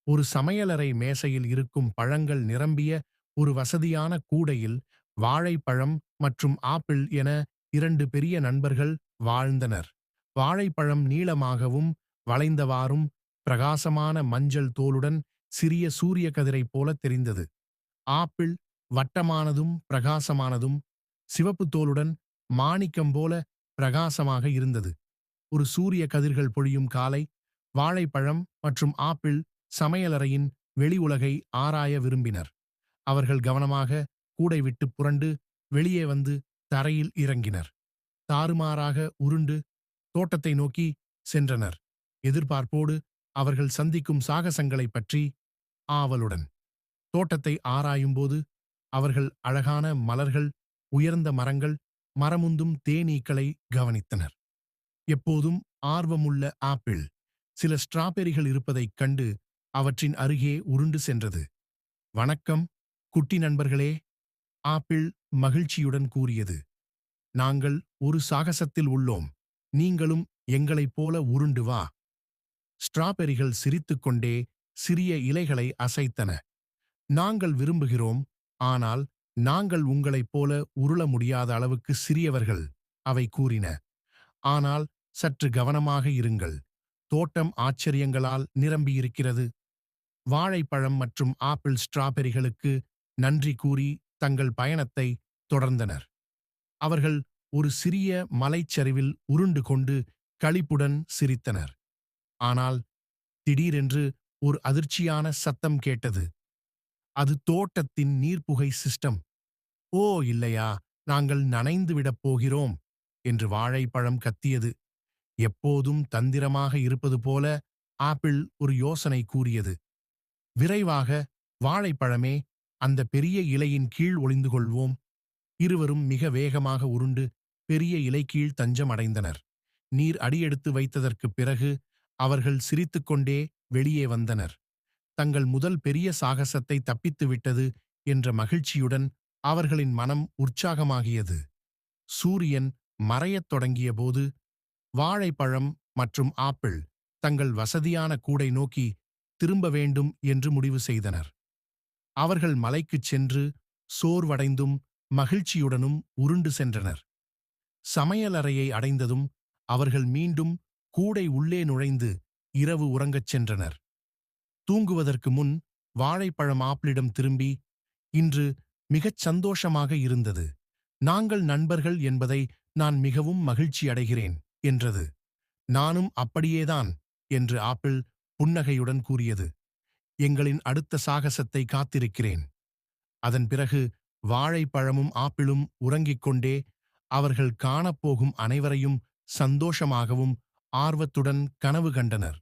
ஒரு சமையலறை மேசையில் இருக்கும் பழங்கள் நிரம்பிய ஒரு வசதியான கூடையில் வாழைப்பழம் மற்றும் ஆப்பிள் என இரண்டு பெரிய நண்பர்கள் வாழ்ந்தனர். வாழைப்பழம் நீளமாகவும் வளைந்தவாறும் பிரகாசமான மஞ்சள் தோலுடன் சிறிய சூரிய கதிரைப் போல தெரிந்தது. ஆப்பிள் வட்டமானதும் பிரகாசமானதும் சிவப்பு தோலுடன் மாணிக்கம் போல பிரகாசமாக இருந்தது. ஒரு சூரிய கதிர்கள் பொழியும் காலை, வாழைப்பழம் மற்றும் ஆப்பிள் சமையலறையின் வெளி உலகை ஆராய விரும்பினர். அவர்கள் கவனமாக கூடை விட்டு புரண்டு வெளியே வந்து தரையில் இறங்கினர். தாறுமாறாக உருண்டு தோட்டத்தை நோக்கி சென்றனர். எதிர்பார்ப்போடு அவர்கள் சந்திக்கும் சாகசங்களைப் பற்றி ஆவலுடன். தோட்டத்தை ஆராயும்போது அவர்கள் அழகான மலர்கள், உயர்ந்த மரங்கள், மரமுந்தும் தேனீக்களை கவனித்தனர். எப்போதும் ஆர்வமுள்ள ஆப்பிள் சில ஸ்ட்ராபெரிகள் இருப்பதைக் கண்டு அவற்றின் அருகே உருண்டு சென்றது. வணக்கம், குட்டி நண்பர்களே, ஆப்பிள் மகிழ்ச்சியுடன் கூறியது. நாங்கள் ஒரு சாகசத்தில் உள்ளோம். நீங்களும் எங்களைப் போல உருண்டு வா. ஸ்ட்ராபெரிகள் சிரித்துக்கொண்டே சிறிய இலைகளை அசைத்தன. நாங்கள் விரும்புகிறோம், ஆனால் நாங்கள் உங்களைப் போல உருள முடியாத அளவுக்கு சிறியவர்கள், அவை கூறின. ஆனால் சற்று கவனமாக இருங்கள். தோட்டம் ஆச்சரியங்களால் நிரம்பியிருக்கிறது. வாழைப்பழம் மற்றும் ஆப்பிள் ஸ்ட்ராபெரிகளுக்கு நன்றி கூறி தங்கள் பயணத்தை தொடர்ந்தனர். அவர்கள் ஒரு சிறிய மலைச்சரிவில் உருண்டு கொண்டு களிப்புடன் சிரித்தனர். ஆனால் திடீரென்று ஒரு அதிர்ச்சியான சத்தம் கேட்டது. அது தோட்டத்தின் நீர்ப்புகை சிஸ்டம். ஓ இல்லையா, நாங்கள் நனைந்துவிடப் போகிறோம் என்று வாழைப்பழம் கத்தியது. எப்போதும் தந்திரமாக இருப்பது போல ஆப்பிள் ஒரு யோசனை கூறியது. விரைவாக, வாழைப்பழமே, அந்த பெரிய இலையின் கீழ் ஒளிந்து கொள்வோம். இருவரும் மிக வேகமாக உருண்டு பெரிய இலை கீழ் தஞ்சம் அடைந்தனர். நீர் அடியெடுத்து வைத்ததற்குப் பிறகு அவர்கள் சிரித்துக்கொண்டே வெளியே வந்தனர். தங்கள் முதல் பெரிய சாகசத்தை தப்பித்துவிட்டது என்ற மகிழ்ச்சியுடன் அவர்களின் மனம் உற்சாகமாகியது. சூரியன் மறையத் தொடங்கியபோது வாழைப்பழம் மற்றும் ஆப்பிள் தங்கள் வசதியான கூடை நோக்கி திரும்ப வேண்டும் என்று முடிவு செய்தனர். அவர்கள் மலைக்குச் சென்று சோர்வடைந்தும் மகிழ்ச்சியுடனும் உருண்டு சென்றனர். சமையலறையை அடைந்ததும் அவர்கள் மீண்டும் கூடை உள்ளே நுழைந்து இரவு உறங்கச் சென்றனர். தூங்குவதற்கு முன் வாழைப்பழம் ஆப்பிளிடம் திரும்பி, இன்று மிகச் சந்தோஷமாக இருந்தது. நாங்கள் நண்பர்கள் என்பதை நான் மிகவும் மகிழ்ச்சி அடைகிறேன் என்றது. நானும் அப்படியேதான் என்று ஆப்பிள் புன்னகையுடன் கூறியது. எங்களின் அடுத்த சாகசத்தை காத்திருக்கிறேன். அதன் பிறகு வாழைப்பழமும் ஆப்பிளும் உறங்கிக் கொண்டே அவர்கள் காணப்போகும் அனைவரையும் சந்தோஷமாகவும் ஆர்வத்துடன் கனவு கண்டனர்.